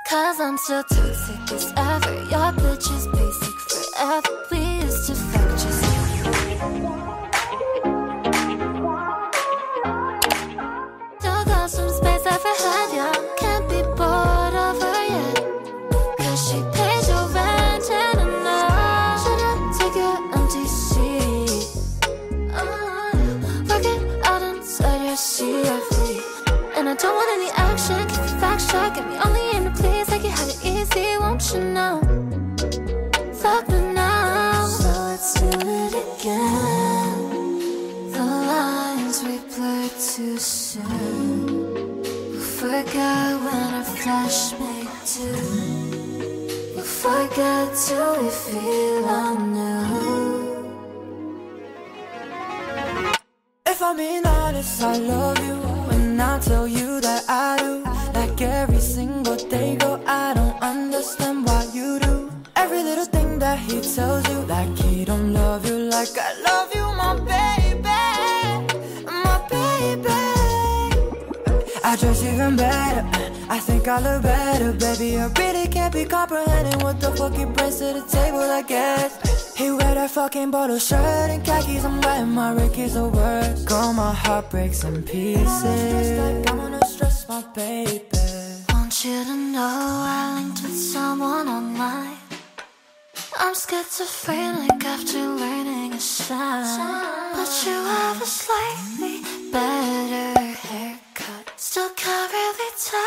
'Cause I'm still toxic as ever. Your bitch is basic forever. We used to fuck just still got some space I had, yeah. Can't be bored of her yet. 'Cause she paid your rent and enough. Should've take your empty seat. Work it out inside your CFE. And I don't want any action, keep the facts check. Get me only aim to please, like you had it easy, won't you know? Fuck me now. So let's do it again. The lines we blurred too soon. We'll forget when our flesh made do. We'll forget till we feel anew. If I'm being honest, I love you when I tell you that I do. Like every single day, girl, I don't understand why you do. Every little thing that he tells you, like he don't love you like I love you, my baby, my baby. I dress even better, I think I look better, baby. I really can't be comprehending what the fuck he brings to the table, I guess. He wear that fucking bottle shirt and khakis, I'm wetting my Ricky's the worst. Girl, my heart breaks in pieces. Like I'm gonna stress my baby. Want you to know I linked with someone online. I'm schizophrenic after learning a sign. But you have a slightly better haircut. Still can't really tell